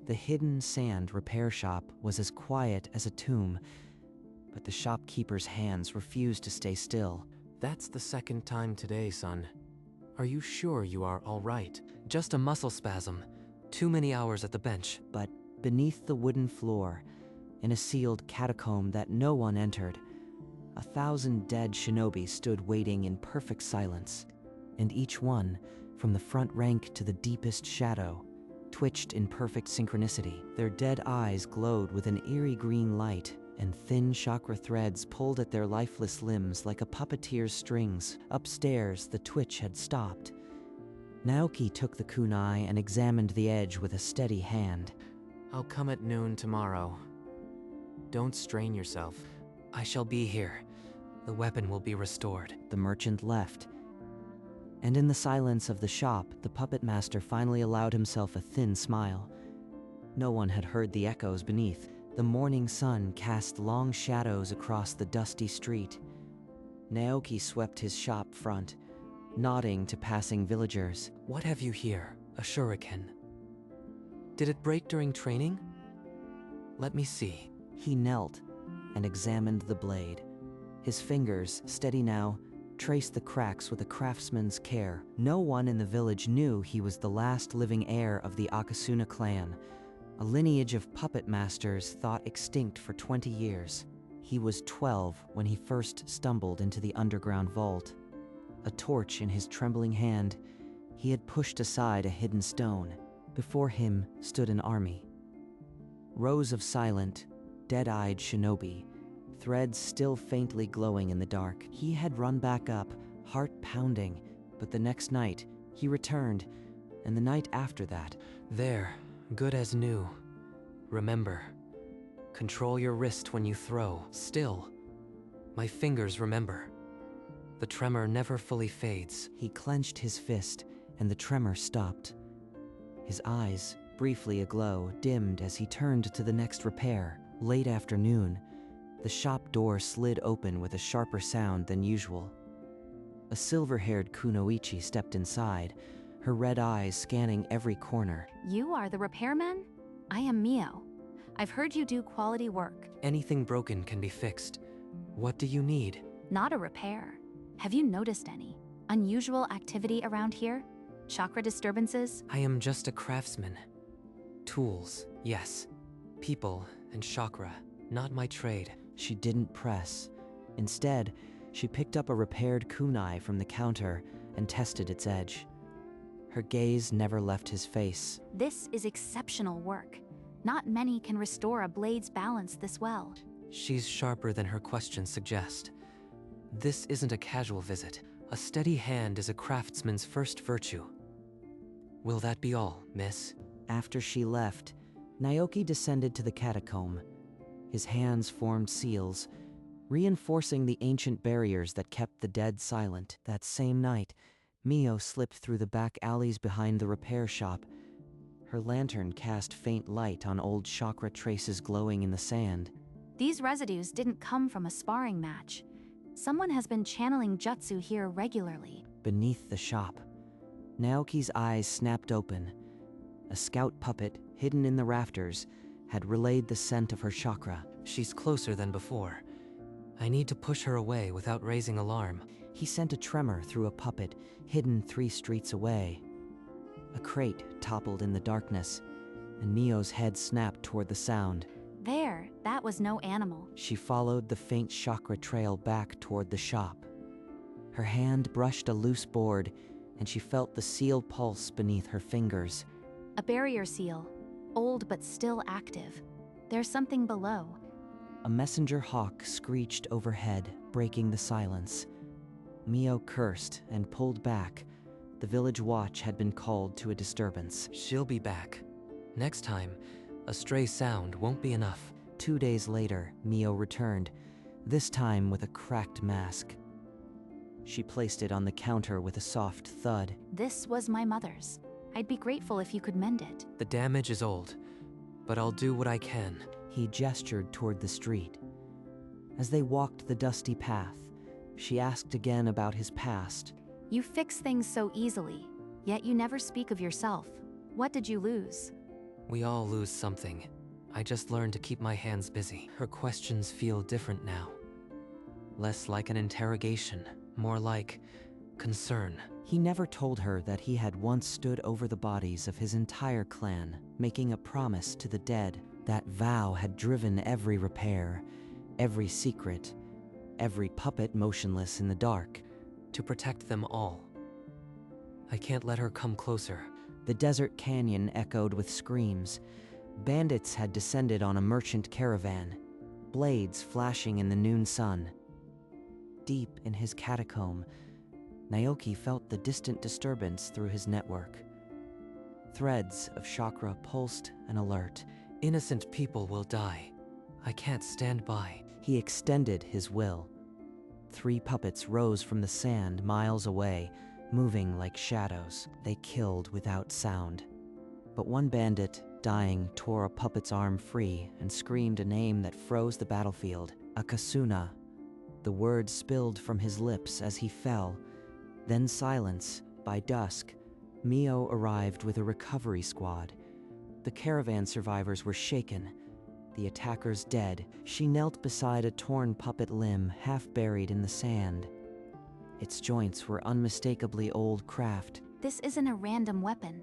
The hidden sand repair shop was as quiet as a tomb, but the shopkeeper's hands refused to stay still. That's the second time today, son. Are you sure you are all right? Just a muscle spasm. Too many hours at the bench. But beneath the wooden floor, in a sealed catacomb that no one entered, 1,000 dead shinobi stood waiting in perfect silence, and each one, from the front rank to the deepest shadow, twitched in perfect synchronicity. Their dead eyes glowed with an eerie green light, and thin chakra threads pulled at their lifeless limbs like a puppeteer's strings. Upstairs, the twitch had stopped. Naoki took the kunai and examined the edge with a steady hand. I'll come at noon tomorrow. Don't strain yourself. I shall be here. The weapon will be restored. The merchant left. And in the silence of the shop, the puppet master finally allowed himself a thin smile. No one had heard the echoes beneath. The morning sun cast long shadows across the dusty street. Naoki swept his shop front, nodding to passing villagers. What have you here? A shuriken. Did it break during training? Let me see. He knelt and examined the blade. His fingers, steady now, traced the cracks with a craftsman's care. No one in the village knew he was the last living heir of the Akasuna clan, a lineage of puppet masters thought extinct for 20 years. He was 12 when he first stumbled into the underground vault. A torch in his trembling hand, he had pushed aside a hidden stone. Before him stood an army. Rows of silent, dead-eyed shinobi, threads still faintly glowing in the dark. He had run back up, heart pounding, but the next night, he returned, and the night after that. There, good as new. Remember, control your wrist when you throw. Still, my fingers remember. The tremor never fully fades. He clenched his fist, and the tremor stopped. His eyes, briefly aglow, dimmed as he turned to the next repair. Late afternoon, the shop door slid open with a sharper sound than usual. A silver-haired kunoichi stepped inside, her red eyes scanning every corner. You are the repairman? I am Mio. I've heard you do quality work. Anything broken can be fixed. What do you need? Not a repair. Have you noticed any unusual activity around here? Chakra disturbances? I am just a craftsman. Tools, yes. People and chakra, not my trade. She didn't press. Instead, she picked up a repaired kunai from the counter and tested its edge. Her gaze never left his face. This is exceptional work. Not many can restore a blade's balance this well. She's sharper than her questions suggest. This isn't a casual visit. A steady hand is a craftsman's first virtue. Will that be all, miss? After she left, Naoki descended to the catacomb. His hands formed seals, reinforcing the ancient barriers that kept the dead silent. That same night, Mio slipped through the back alleys behind the repair shop. Her lantern cast faint light on old chakra traces glowing in the sand. These residues didn't come from a sparring match. Someone has been channeling jutsu here regularly. Beneath the shop, Naoki's eyes snapped open. A scout puppet, hidden in the rafters, had relayed the scent of her chakra. She's closer than before. I need to push her away without raising alarm. He sent a tremor through a puppet hidden 3 streets away. A crate toppled in the darkness, and Mio's head snapped toward the sound. There, that was no animal. She followed the faint chakra trail back toward the shop. Her hand brushed a loose board, and she felt the seal pulse beneath her fingers. A barrier seal, old but still active. There's something below. A messenger hawk screeched overhead, breaking the silence. Mio cursed and pulled back. The village watch had been called to a disturbance. She'll be back. Next time, a stray sound won't be enough. 2 days later, Mio returned, this time with a cracked mask. She placed it on the counter with a soft thud. This was my mother's. I'd be grateful if you could mend it. The damage is old, but I'll do what I can. He gestured toward the street. As they walked the dusty path, she asked again about his past. You fix things so easily, yet you never speak of yourself. What did you lose? We all lose something. I just learned to keep my hands busy. Her questions feel different now. Less like an interrogation, more like concern. He never told her that he had once stood over the bodies of his entire clan, making a promise to the dead. That vow had driven every repair, every secret, every puppet motionless in the dark. To protect them all. I can't let her come closer. The desert canyon echoed with screams. Bandits had descended on a merchant caravan, blades flashing in the noon sun. Deep in his catacomb, Naoki felt the distant disturbance through his network. Threads of chakra pulsed and alert. Innocent people will die. I can't stand by. He extended his will. 3 puppets rose from the sand miles away, moving like shadows. They killed without sound. But one bandit, dying, tore a puppet's arm free and screamed a name that froze the battlefield. Akasuna. The word spilled from his lips as he fell. Then silence. By dusk, Mio arrived with a recovery squad. The caravan survivors were shaken. The attackers dead. She knelt beside a torn puppet limb, half buried in the sand. Its joints were unmistakably old craft. This isn't a random weapon.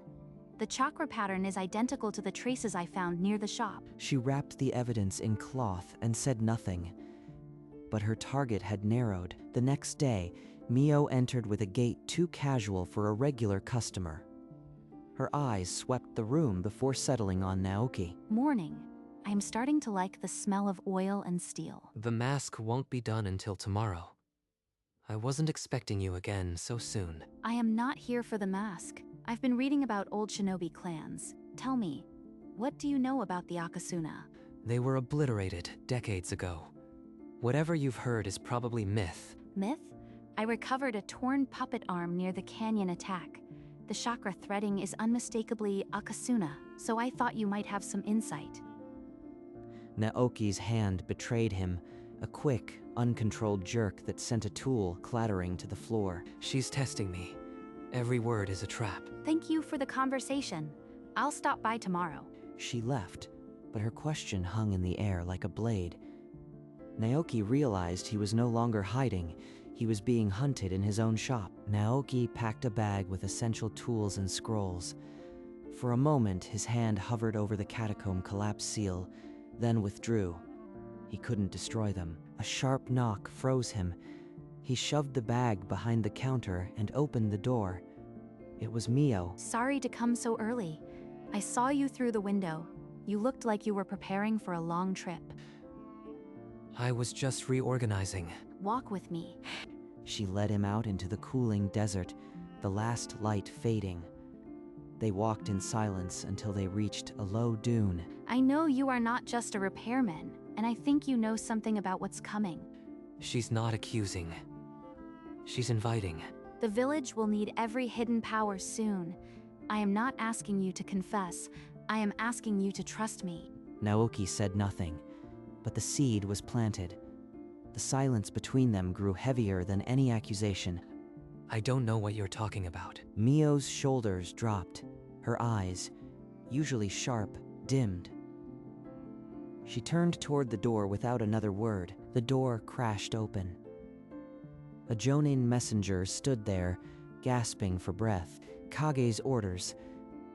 The chakra pattern is identical to the traces I found near the shop. She wrapped the evidence in cloth and said nothing. But her target had narrowed. The next day, Mio entered with a gait too casual for a regular customer. Her eyes swept the room before settling on Naoki. Morning. I am starting to like the smell of oil and steel. The mask won't be done until tomorrow. I wasn't expecting you again so soon. I am not here for the mask. I've been reading about old Shinobi clans. Tell me, what do you know about the Akasuna? They were obliterated decades ago. Whatever you've heard is probably myth. Myth? I recovered a torn puppet arm near the canyon attack. The chakra threading is unmistakably Akasuna, so I thought you might have some insight. Naoki's hand betrayed him, a quick, uncontrolled jerk that sent a tool clattering to the floor. She's testing me. Every word is a trap. Thank you for the conversation. I'll stop by tomorrow. She left, but her question hung in the air like a blade. Naoki realized he was no longer hiding. He was being hunted in his own shop. Naoki packed a bag with essential tools and scrolls. For a moment, his hand hovered over the catacomb collapse seal, then withdrew. He couldn't destroy them. A sharp knock froze him. He shoved the bag behind the counter and opened the door. It was Mio. Sorry to come so early. I saw you through the window. You looked like you were preparing for a long trip. I was just reorganizing. Walk with me. She led him out into the cooling desert, the last light fading. They walked in silence until they reached a low dune. I know you are not just a repairman, and I think you know something about what's coming. She's not accusing. She's inviting. The village will need every hidden power soon. I am not asking you to confess. I am asking you to trust me. Naoki said nothing, but the seed was planted. The silence between them grew heavier than any accusation. I don't know what you're talking about. Mio's shoulders dropped. Her eyes, usually sharp, dimmed. She turned toward the door without another word. The door crashed open. A Jonin messenger stood there, gasping for breath. Kage's orders.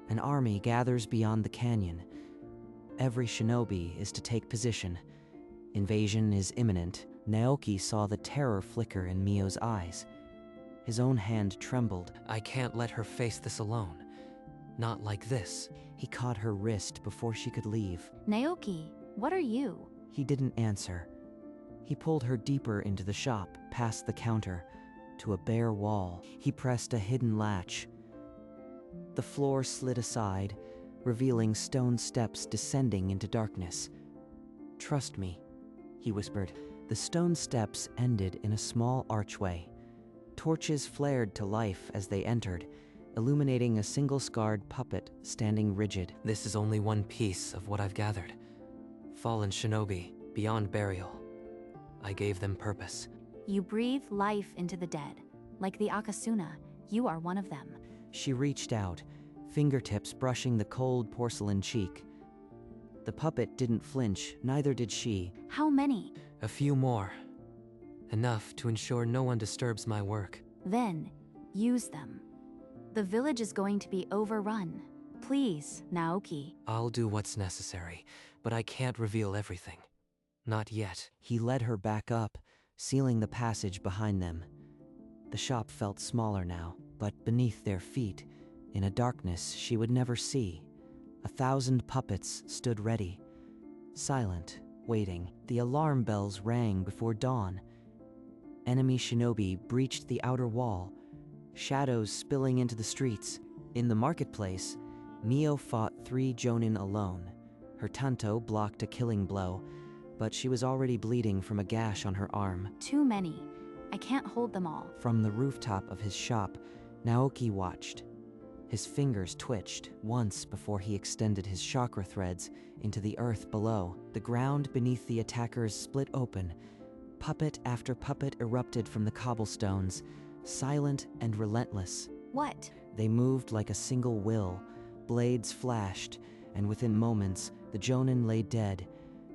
An army gathers beyond the canyon. Every shinobi is to take position. Invasion is imminent. Naoki saw the terror flicker in Mio's eyes. His own hand trembled. I can't let her face this alone. Not like this. He caught her wrist before she could leave. Naoki, what are you? He didn't answer. He pulled her deeper into the shop, past the counter, to a bare wall. He pressed a hidden latch. The floor slid aside, revealing stone steps descending into darkness. "Trust me," he whispered. The stone steps ended in a small archway. Torches flared to life as they entered, illuminating a single-scarred puppet standing rigid. This is only one piece of what I've gathered. Fallen shinobi, beyond burial. I gave them purpose. You breathe life into the dead. Like the Akasuna, you are one of them. She reached out, fingertips brushing the cold porcelain cheek. The puppet didn't flinch, neither did she. How many? A few more. Enough to ensure no one disturbs my work. Then, use them. The village is going to be overrun. Please, Naoki. I'll do what's necessary, but I can't reveal everything. Not yet. He led her back up, sealing the passage behind them. The shop felt smaller now, but beneath their feet, in a darkness she would never see, 1,000 puppets stood ready, silent, waiting. The alarm bells rang before dawn. Enemy shinobi breached the outer wall, shadows spilling into the streets. In the marketplace, Mio fought 3 jonin alone. Her tanto blocked a killing blow, but she was already bleeding from a gash on her arm. Too many. I can't hold them all. From the rooftop of his shop, Naoki watched. His fingers twitched once before he extended his chakra threads into the earth below. The ground beneath the attackers split open. Puppet after puppet erupted from the cobblestones, silent and relentless. What? They moved like a single will. Blades flashed, and within moments, the jonin lay dead,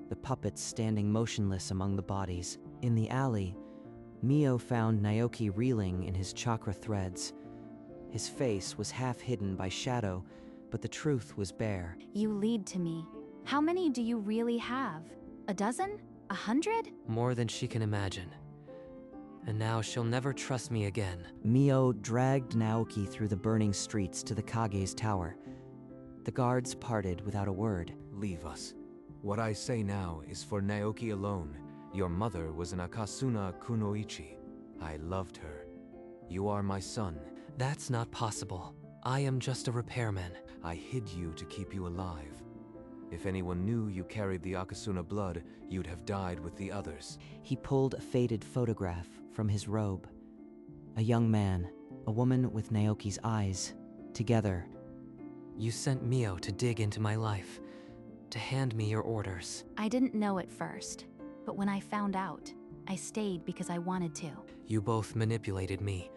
the puppets standing motionless among the bodies. In the alley, Mio found Naoki reeling in his chakra threads. His face was half hidden by shadow, but the truth was bare. You lead to me. How many do you really have? A dozen? 100? More than she can imagine. And now she'll never trust me again. Mio dragged Naoki through the burning streets to the Kage's tower. The guards parted without a word. Leave us. What I say now is for Naoki alone. Your mother was an Akasuna Kunoichi. I loved her. You are my son. That's not possible. I am just a repairman. I hid you to keep you alive. If anyone knew you carried the Akasuna blood, you'd have died with the others. He pulled a faded photograph from his robe. A young man, a woman with Naoki's eyes, together. You sent Mio to dig into my life, to hand me your orders. I didn't know at first, but when I found out, I stayed because I wanted to. You both manipulated me.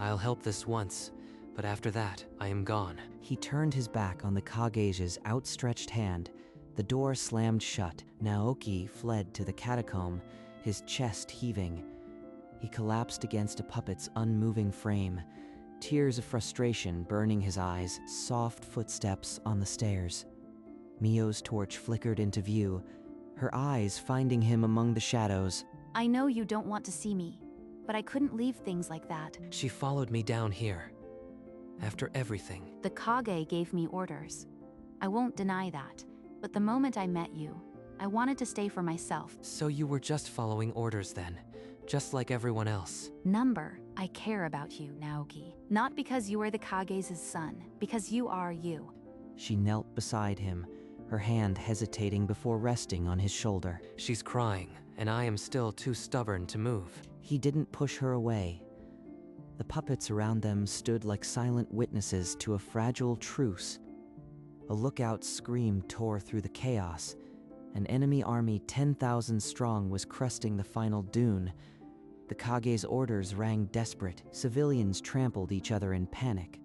I'll help this once, but after that, I am gone. He turned his back on the Kage's outstretched hand. The door slammed shut. Naoki fled to the catacomb, his chest heaving. He collapsed against a puppet's unmoving frame, tears of frustration burning his eyes, soft footsteps on the stairs. Mio's torch flickered into view, her eyes finding him among the shadows. I know you don't want to see me, but I couldn't leave things like that. She followed me down here. After everything. The Kage gave me orders. I won't deny that, but the moment I met you, I wanted to stay for myself. So you were just following orders then, just like everyone else. Number, I care about you, Naoki. Not because you are the Kage's son, because you are you. She knelt beside him, her hand hesitating before resting on his shoulder. She's crying, and I am still too stubborn to move. He didn't push her away. The puppets around them stood like silent witnesses to a fragile truce. A lookout scream tore through the chaos. An enemy army 10,000 strong was cresting the final dune. The Kage's orders rang desperate. Civilians trampled each other in panic.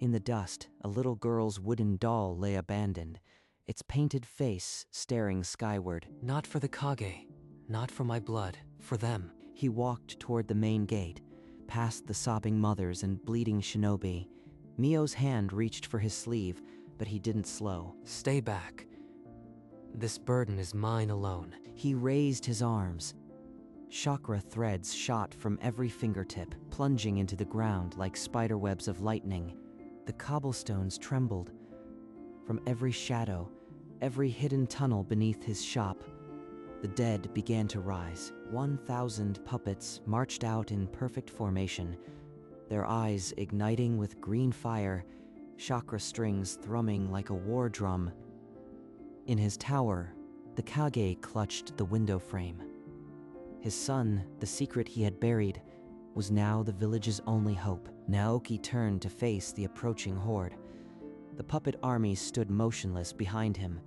In the dust, a little girl's wooden doll lay abandoned, its painted face staring skyward. Not for the Kage, not for my blood, for them. He walked toward the main gate, past the sobbing mothers and bleeding shinobi. Mio's hand reached for his sleeve, but he didn't slow. Stay back. This burden is mine alone. He raised his arms. Chakra threads shot from every fingertip, plunging into the ground like spiderwebs of lightning. The cobblestones trembled. From every shadow, every hidden tunnel beneath his shop, the dead began to rise. 1,000 puppets marched out in perfect formation, their eyes igniting with green fire, chakra strings thrumming like a war drum. In his tower, the Kage clutched the window frame. His son, the secret he had buried, was now the village's only hope. Naoki turned to face the approaching horde. The puppet army stood motionless behind him,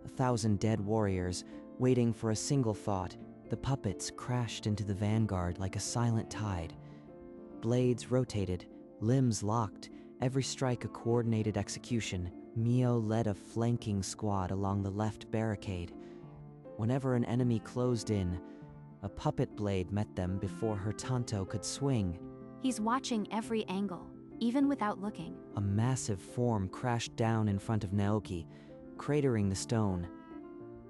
1,000 dead warriors, waiting for a single thought. The puppets crashed into the vanguard like a silent tide. Blades rotated, limbs locked, every strike a coordinated execution. Mio led a flanking squad along the left barricade. Whenever an enemy closed in, a puppet blade met them before her tanto could swing. He's watching every angle, even without looking. A massive form crashed down in front of Naoki, cratering the stone.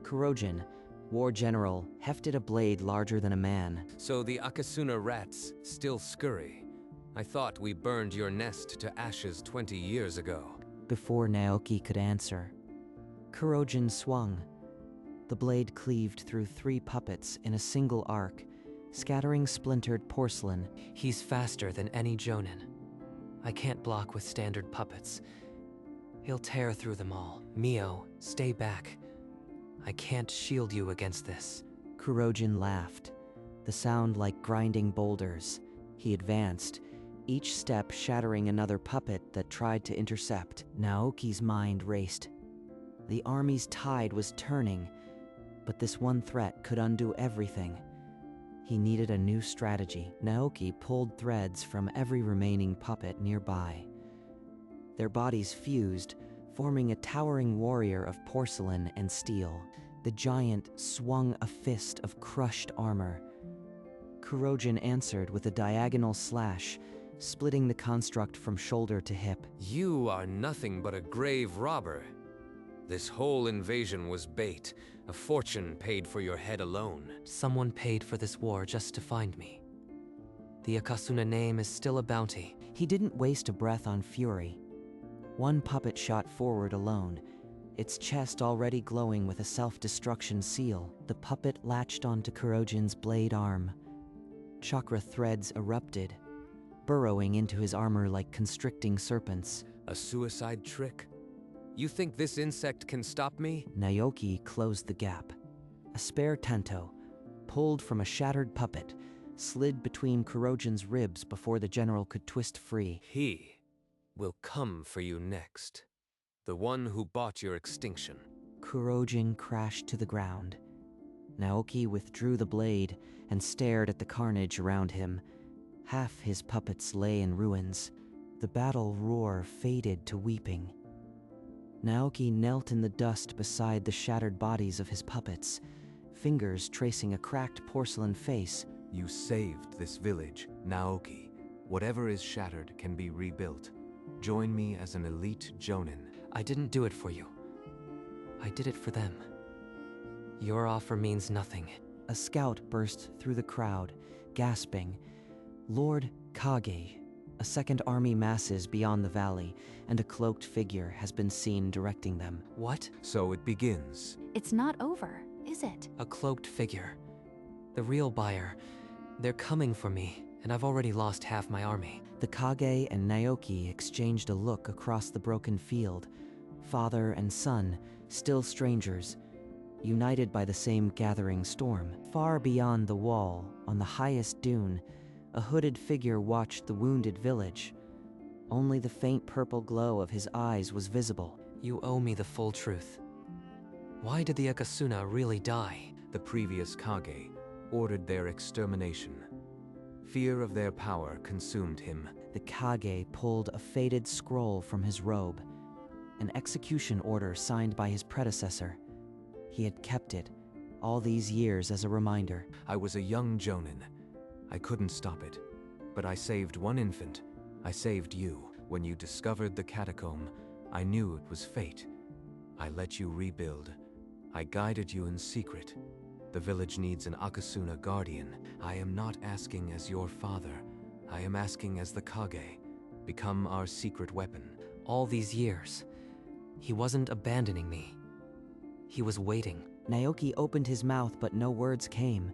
Kurojin, war general, hefted a blade larger than a man. So the Akasuna rats still scurry. I thought we burned your nest to ashes 20 years ago. Before Naoki could answer, Kurojin swung. The blade cleaved through 3 puppets in a single arc, scattering splintered porcelain. He's faster than any Jonin. I can't block with standard puppets. He'll tear through them all. Mio, stay back. I can't shield you against this. Kurojin laughed, the sound like grinding boulders. He advanced, each step shattering another puppet that tried to intercept. Naoki's mind raced. The army's tide was turning, but this one threat could undo everything. He needed a new strategy. Naoki pulled threads from every remaining puppet nearby. Their bodies fused, forming a towering warrior of porcelain and steel. The giant swung a fist of crushed armor. Kurojin answered with a diagonal slash, splitting the construct from shoulder to hip. You are nothing but a grave robber. This whole invasion was bait, a fortune paid for your head alone. Someone paid for this war just to find me. The Akasuna name is still a bounty. He didn't waste a breath on fury. One puppet shot forward alone, its chest already glowing with a self-destruction seal. The puppet latched onto Kurojin's blade arm. Chakra threads erupted, burrowing into his armor like constricting serpents. A suicide trick? You think this insect can stop me? Naoki closed the gap. A spare tanto, pulled from a shattered puppet, slid between Kurojin's ribs before the general could twist free. He will come for you next. The one who bought your extinction. Kurojin crashed to the ground. Naoki withdrew the blade and stared at the carnage around him. Half his puppets lay in ruins. The battle roar faded to weeping. Naoki knelt in the dust beside the shattered bodies of his puppets, fingers tracing a cracked porcelain face. You saved this village, Naoki. Whatever is shattered can be rebuilt. Join me as an elite Jonin. I didn't do it for you. I did it for them. Your offer means nothing. A scout burst through the crowd, gasping. Lord Kage, a second army masses beyond the valley, and a cloaked figure has been seen directing them. What? So it begins. It's not over, is it? A cloaked figure. The real buyer. They're coming for me, and I've already lost half my army. The Kage and Naoki exchanged a look across the broken field. Father and son, still strangers, united by the same gathering storm. Far beyond the wall, on the highest dune, a hooded figure watched the wounded village. Only the faint purple glow of his eyes was visible. You owe me the full truth. Why did the Akasuna really die? The previous Kage ordered their extermination. Fear of their power consumed him. The Kage pulled a faded scroll from his robe, an execution order signed by his predecessor. He had kept it all these years as a reminder. I was a young Jonin. I couldn't stop it. But I saved one infant. I saved you. When you discovered the catacomb, I knew it was fate. I let you rebuild. I guided you in secret. The village needs an Akasuna guardian. I am not asking as your father. I am asking as the Kage. Become our secret weapon. All these years, he wasn't abandoning me. He was waiting. Naoki opened his mouth, but no words came.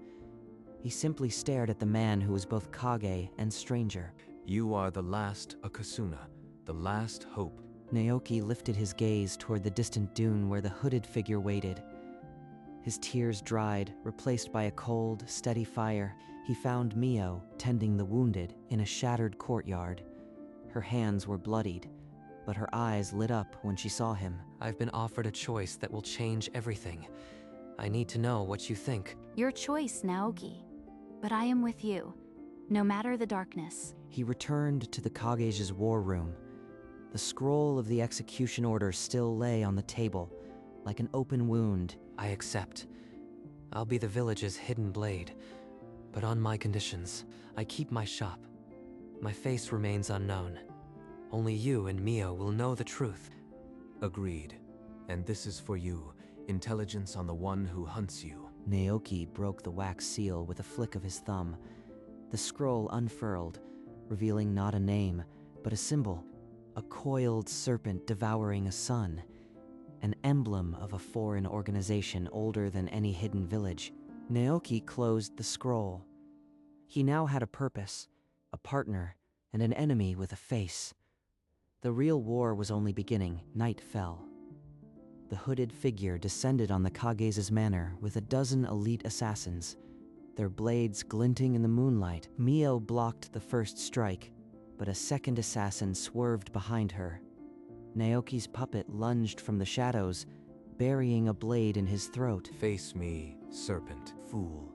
He simply stared at the man who was both Kage and stranger. You are the last Akasuna, the last hope. Naoki lifted his gaze toward the distant dune where the hooded figure waited. His tears dried, replaced by a cold, steady fire. He found Mio tending the wounded in a shattered courtyard. Her hands were bloodied, but her eyes lit up when she saw him. I've been offered a choice that will change everything. I need to know what you think. Your choice, Naoki. But I am with you, no matter the darkness. He returned to the Kage's war room. The scroll of the execution order still lay on the table, like an open wound. I accept. I'll be the village's hidden blade, but on my conditions. I keep my shop. My face remains unknown. Only you and Mio will know the truth. Agreed. And this is for you, intelligence on the one who hunts you. Naoki broke the wax seal with a flick of his thumb. The scroll unfurled, revealing not a name, but a symbol. A coiled serpent devouring a sun. An emblem of a foreign organization older than any hidden village. Naoki closed the scroll. He now had a purpose, a partner, and an enemy with a face. The real war was only beginning. Night fell. The hooded figure descended on the Kage's manor with a dozen elite assassins, their blades glinting in the moonlight. Mio blocked the first strike, but a second assassin swerved behind her. Naoki's puppet lunged from the shadows, burying a blade in his throat. Face me, serpent. Fool,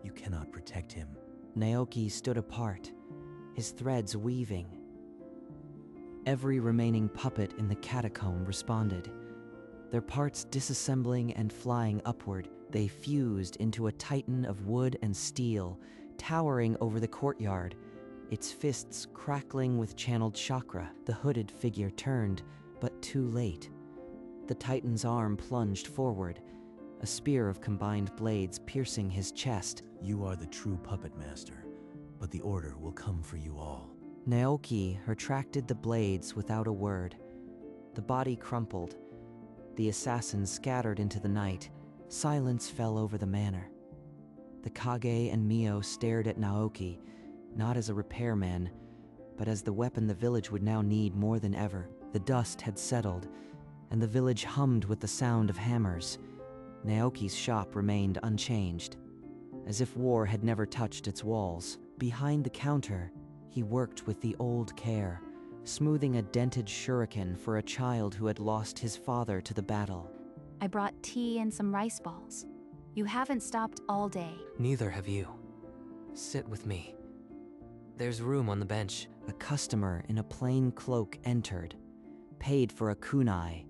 you cannot protect him. Naoki stood apart, his threads weaving. Every remaining puppet in the catacomb responded. Their parts disassembling and flying upward, they fused into a titan of wood and steel, towering over the courtyard, its fists crackling with channeled chakra. The hooded figure turned, but too late. The titan's arm plunged forward, a spear of combined blades piercing his chest. You are the true puppet master, but the order will come for you all. Naoki retracted the blades without a word. The body crumpled. The assassins scattered into the night. Silence fell over the manor. The Kage and Mio stared at Naoki, not as a repairman, but as the weapon the village would now need more than ever. The dust had settled, and the village hummed with the sound of hammers. Naoki's shop remained unchanged, as if war had never touched its walls. Behind the counter, he worked with the old care, smoothing a dented shuriken for a child who had lost his father to the battle. I brought tea and some rice balls. You haven't stopped all day. Neither have you. Sit with me. There's room on the bench. A customer in a plain cloak entered, paid for a kunai,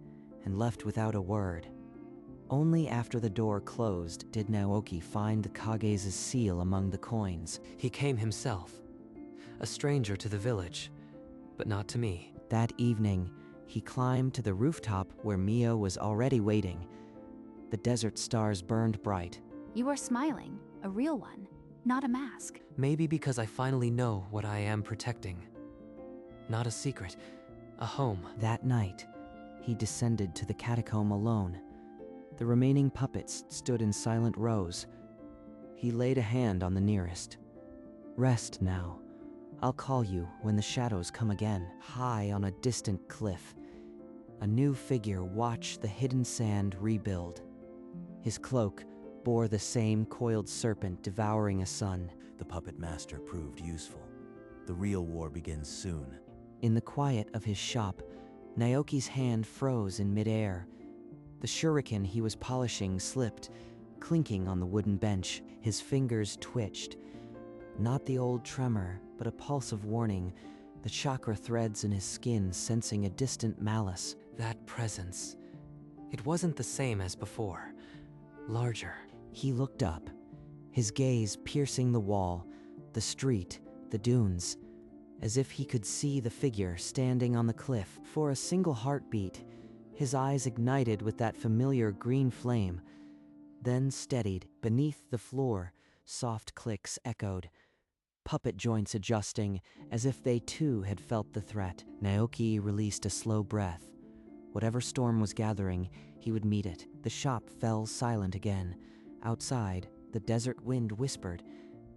and left without a word. Only after the door closed did Naoki find the Kage's seal among the coins. He came himself, a stranger to the village, but not to me. That evening, he climbed to the rooftop where Mio was already waiting. The desert stars burned bright. You are smiling, a real one, not a mask. Maybe because I finally know what I am protecting. Not a secret, a home. That night, he descended to the catacomb alone. The remaining puppets stood in silent rows. He laid a hand on the nearest. Rest now. I'll call you when the shadows come again. High on a distant cliff, a new figure watched the hidden sand rebuild. His cloak bore the same coiled serpent devouring a sun. The puppet master proved useful. The real war begins soon. In the quiet of his shop, Naoki's hand froze in midair. The shuriken he was polishing slipped, clinking on the wooden bench. His fingers twitched. Not the old tremor, but a pulse of warning, the chakra threads in his skin sensing a distant malice. That presence. It wasn't the same as before. Larger. He looked up, his gaze piercing the wall, the street, the dunes, as if he could see the figure standing on the cliff. For a single heartbeat, his eyes ignited with that familiar green flame, then steadied. Beneath the floor, soft clicks echoed, puppet joints adjusting as if they too had felt the threat. Naoki released a slow breath. Whatever storm was gathering, he would meet it. The shop fell silent again. Outside, the desert wind whispered,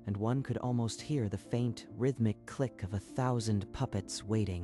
and one could almost hear the faint, rhythmic click of 1,000 puppets waiting.